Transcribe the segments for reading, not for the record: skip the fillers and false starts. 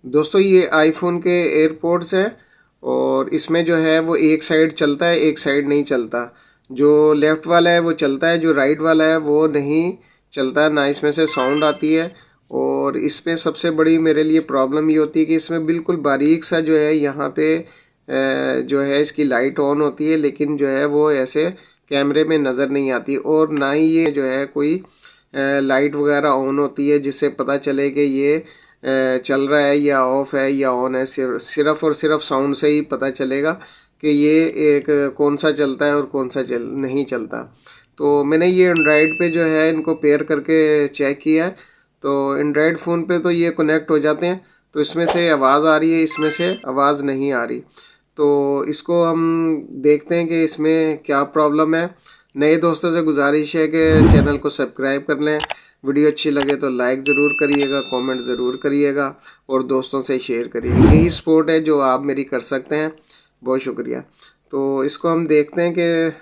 दोस्तों ये आईफोन के एयरपोड्स हैं और इसमें जो है वो एक साइड चलता है, एक साइड नहीं चलता। जो लेफ़्ट वाला है वो चलता है, जो राइट वाला है वो नहीं चलता, ना इसमें से साउंड आती है। और इसमें सबसे बड़ी मेरे लिए प्रॉब्लम ये होती है कि इसमें बिल्कुल बारीक सा जो है यहाँ पे जो है इसकी लाइट ऑन होती है, लेकिन जो है वो ऐसे कैमरे में नज़र नहीं आती। और ना ही ये जो है कोई लाइट वगैरह ऑन होती है जिससे पता चले कि ये चल रहा है या ऑफ है या ऑन है। सिर्फ और सिर्फ साउंड से ही पता चलेगा कि ये एक कौन सा चलता है और कौन सा नहीं चलता। तो मैंने ये एंड्रॉयड पे जो है इनको पेयर करके चेक किया है, तो एंड्रॉयड फ़ोन पे तो ये कनेक्ट हो जाते हैं, तो इसमें से आवाज़ आ रही है, इसमें से आवाज़ नहीं आ रही। तो इसको हम देखते हैं कि इसमें क्या प्रॉब्लम है। नए दोस्तों से गुजारिश है कि चैनल को सब्सक्राइब कर लें, वीडियो अच्छी लगे तो लाइक ज़रूर करिएगा, कमेंट ज़रूर करिएगा और दोस्तों से शेयर करिएगा। यही सपोर्ट है जो आप मेरी कर सकते हैं। बहुत शुक्रिया। तो इसको हम देखते हैं कि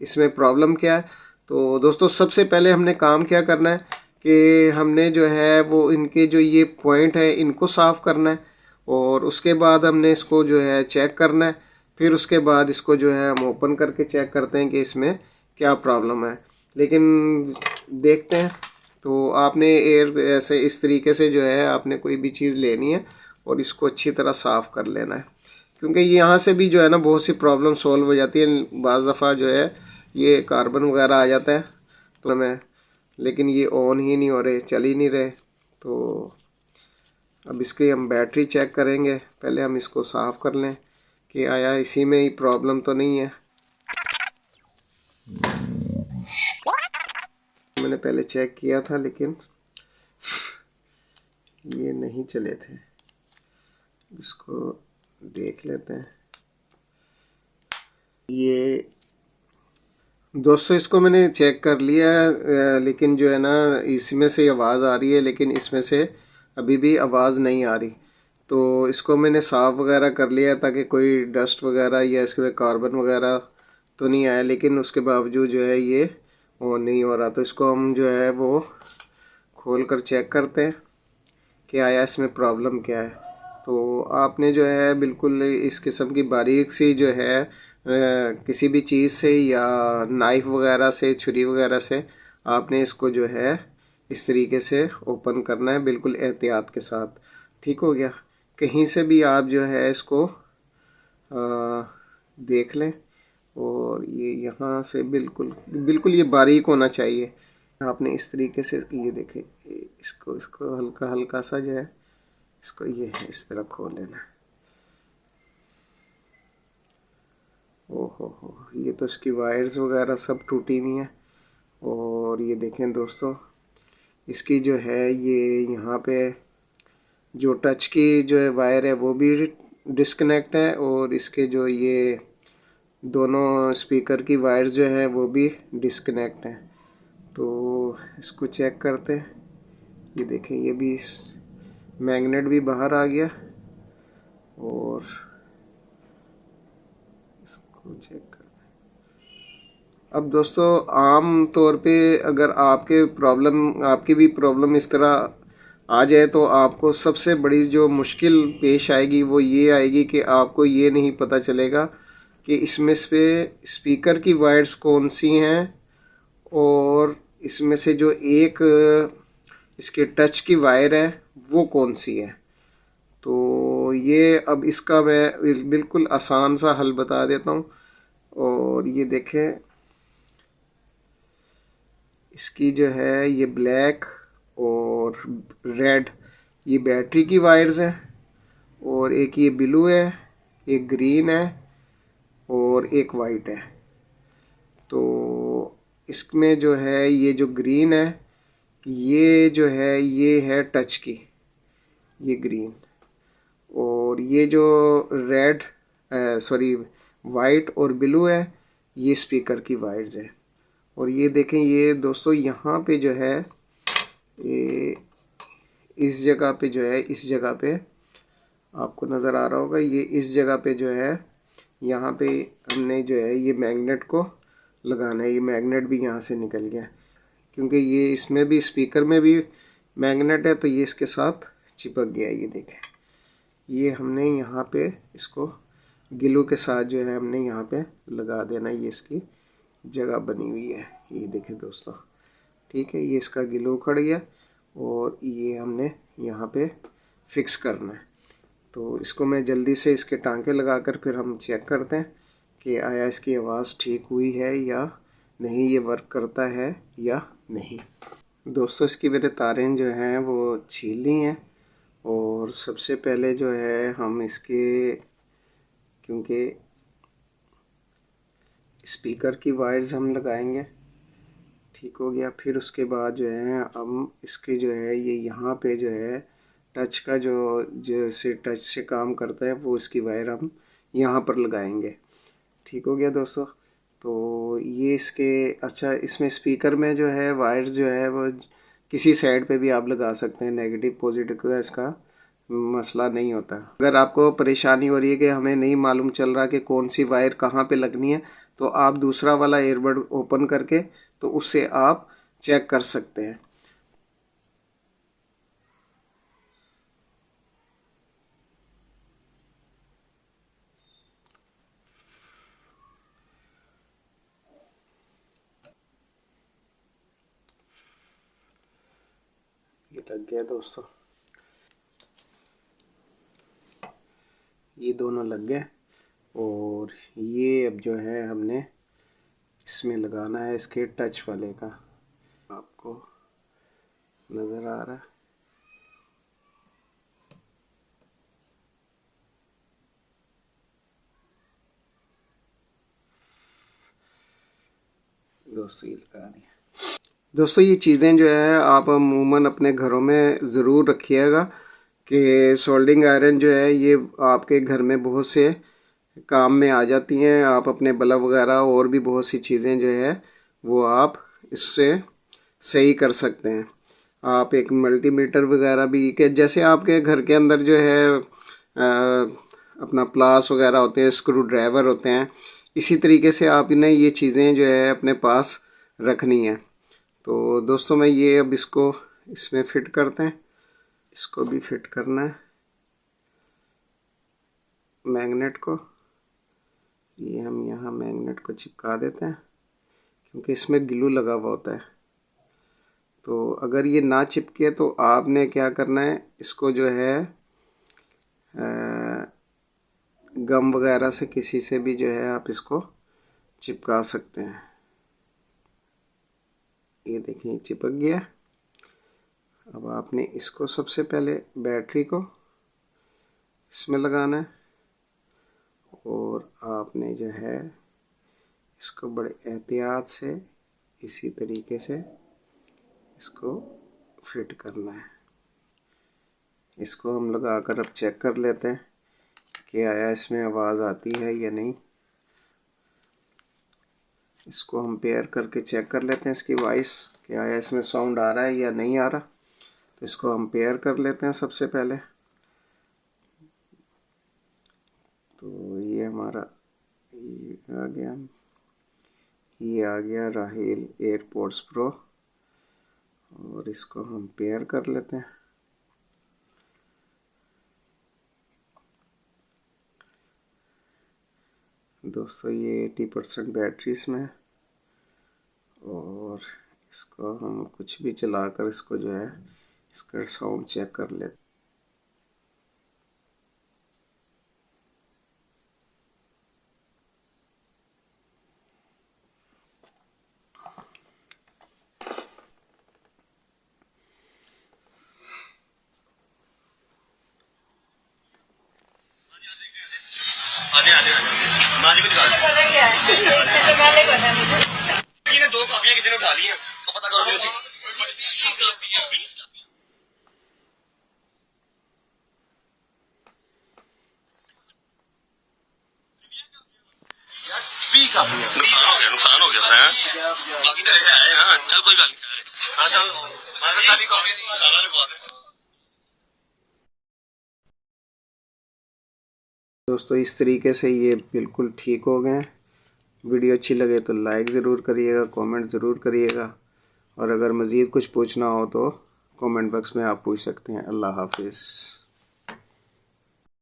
इसमें प्रॉब्लम क्या है। तो दोस्तों सबसे पहले हमने काम क्या करना है कि हमने जो है वो इनके जो ये पॉइंट है इनको साफ़ करना है और उसके बाद हमने इसको जो है चेक करना है। फिर उसके बाद इसको जो है हम ओपन करके चेक करते हैं कि इसमें क्या प्रॉब्लम है। लेकिन देखते हैं। तो आपने एयर ऐसे इस तरीके से जो है आपने कोई भी चीज़ लेनी है और इसको अच्छी तरह साफ़ कर लेना है, क्योंकि यहाँ से भी जो है ना बहुत सी प्रॉब्लम सॉल्व हो जाती है। बाज़ दफ़ा जो है ये कार्बन वगैरह आ जाता है तो मैं, लेकिन ये ऑन ही नहीं हो रहे, चल ही नहीं रहे। तो अब इसकी हम बैटरी चेक करेंगे। पहले हम इसको साफ़ कर लें कि आया इसी में ही प्रॉब्लम तो नहीं है। मैंने पहले चेक किया था लेकिन ये नहीं चले थे। इसको देख लेते हैं। ये दोस्तों इसको मैंने चेक कर लिया है, लेकिन जो है ना इसमें से आवाज़ आ रही है, लेकिन इसमें से अभी भी आवाज़ नहीं आ रही। तो इसको मैंने साफ़ वगैरह कर लिया है ताकि कोई डस्ट वगैरह या इसमें कार्बन वगैरह तो नहीं आया, लेकिन उसके बावजूद जो है ये ऑन नहीं हो रहा। तो इसको हम जो है वो खोल कर चेक करते हैं कि आया इसमें प्रॉब्लम क्या है। तो आपने जो है बिल्कुल इस किस्म की बारीक सी जो है किसी भी चीज़ से या नाइफ़ वगैरह से, छुरी वगैरह से आपने इसको जो है इस तरीके से ओपन करना है, बिल्कुल एहतियात के साथ। ठीक हो गया। कहीं से भी आप जो है इसको देख लें और ये यहाँ से बिल्कुल बिल्कुल ये बारीक होना चाहिए। आपने इस तरीके से ये देखें, इसको इसको हल्का हल्का सा जो है इसको ये है इस तरह खोल लेना। ओहो हो, ये तो इसकी वायर्स वगैरह सब टूटी हुई हैं। और ये देखें दोस्तों, इसकी जो है ये यहाँ पे जो टच की जो है वायर है वो भी डिस्कनेक्ट है और इसके जो ये दोनों स्पीकर की वायर्स जो हैं वो भी डिस्कनेक्ट हैं। तो इसको चेक करते हैं। ये देखें, ये भी मैग्नेट भी बाहर आ गया और इसको चेक करते हैं। अब दोस्तों आम तौर पे अगर आपकी भी प्रॉब्लम इस तरह आ जाए तो आपको सबसे बड़ी जो मुश्किल पेश आएगी वो ये आएगी कि आपको ये नहीं पता चलेगा कि इसमें से स्पीकर की वायर्स कौन सी हैं और इसमें से जो एक इसके टच की वायर है वो कौन सी है। तो ये अब इसका मैं बिल्कुल आसान सा हल बता देता हूँ। और ये देखें, इसकी जो है ये ब्लैक और रेड ये बैटरी की वायर्स हैं और एक ये ब्लू है, एक ग्रीन है और एक वाइट है। तो इसमें जो है ये जो ग्रीन है ये जो है ये है टच की, ये ग्रीन। और ये जो रेड सॉरी वाइट और ब्लू है ये स्पीकर की वायर्स है। और ये देखें, ये दोस्तों यहाँ पे जो है ये इस जगह पे जो है, इस जगह पे आपको नज़र आ रहा होगा, ये इस जगह पे जो है यहाँ पे हमने जो है ये मैग्नेट को लगाना है। ये मैग्नेट भी यहाँ से निकल गया क्योंकि ये इसमें भी स्पीकर में भी मैग्नेट है तो ये इसके साथ चिपक गया। ये देखें, ये हमने यहाँ पे इसको गिलू के साथ जो है हमने यहाँ पे लगा देना। ये इसकी जगह बनी हुई है, ये देखें दोस्तों। ठीक है, ये इसका गिलू उखड़ गया और ये हमने यहाँ पे फिक्स करना है। तो इसको मैं जल्दी से इसके टांके लगा कर फिर हम चेक करते हैं कि आया इसकी आवाज़ ठीक हुई है या नहीं, ये वर्क करता है या नहीं। दोस्तों इसकी मेरे तारें जो हैं वो छील ली हैं और सबसे पहले जो है हम इसके, क्योंकि स्पीकर की वायर्स हम लगाएंगे, ठीक हो गया। फिर उसके बाद जो है हम इसके जो है ये यहाँ पे जो है टच का जो जैसे टच से काम करता है वो इसकी वायर हम यहाँ पर लगाएंगे। ठीक हो गया दोस्तों। तो ये इसके, अच्छा इसमें स्पीकर में जो है वायर्स जो है वो किसी साइड पे भी आप लगा सकते हैं, नेगेटिव पॉजिटिव का इसका मसला नहीं होता। अगर आपको परेशानी हो रही है कि हमें नहीं मालूम चल रहा कि कौन सी वायर कहाँ पे लगनी है, तो आप दूसरा वाला ईयरबड ओपन करके तो उससे आप चेक कर सकते हैं। ये लग गया दोस्तों, ये दोनों लग गए। और ये अब जो है हमने इसमें लगाना है, इसके टच वाले का। आपको नज़र आ रहा है? दोस्तों ये लगा दिया। दोस्तों ये चीज़ें जो है आप अमूमन अपने घरों में ज़रूर रखिएगा कि सोल्डिंग आयरन जो है ये आपके घर में बहुत से काम में आ जाती हैं। आप अपने बल्ब वगैरह और भी बहुत सी चीज़ें जो है वो आप इससे सही कर सकते हैं। आप एक मल्टीमीटर वगैरह भी, कि जैसे आपके घर के अंदर जो है अपना प्लास वगैरह होते हैं, स्क्रू ड्राइवर होते हैं, इसी तरीके से आप इन्हें ये चीज़ें जो है अपने पास रखनी है। तो दोस्तों मैं ये अब इसको इसमें फ़िट करते हैं, इसको भी फिट करना है मैग्नेट को। ये हम यहाँ मैग्नेट को चिपका देते हैं क्योंकि इसमें ग्लू लगा हुआ होता है। तो अगर ये ना चिपके तो आपने क्या करना है, इसको जो है गम वगैरह से किसी से भी जो है आप इसको चिपका सकते हैं। ये देखिए चिपक गया। अब आपने इसको सबसे पहले बैटरी को इसमें लगाना है और आपने जो है इसको बड़े एहतियात से इसी तरीके से इसको फिट करना है। इसको हम लगा कर अब चेक कर लेते हैं कि आया इसमें आवाज़ आती है या नहीं। इसको हम पेयर करके चेक कर लेते हैं इसकी वॉइस, कि आया इसमें साउंड आ रहा है या नहीं आ रहा। तो इसको हम पेयर कर लेते हैं सबसे पहले। तो ये हमारा ये आ गया, ये आ गया राहेल एयरपोर्ट्स प्रो और इसको हम पेयर कर लेते हैं। दोस्तों ये 80% बैटरी इसमें है और इसको हम कुछ भी चलाकर इसको जो है इसका साउंड चेक कर लेते। दो कापियां किसी ने उठा ली हैं तो पता करो। नुकसान हो गया है, बाकी तो है ना। चल कोई गल नहीं। दोस्तों इस तरीके से ये बिल्कुल ठीक हो गए। वीडियो अच्छी लगे तो लाइक ज़रूर करिएगा, कमेंट ज़रूर करिएगा और अगर मज़ीद कुछ पूछना हो तो कमेंट बॉक्स में आप पूछ सकते हैं। अल्लाह हाफिज़।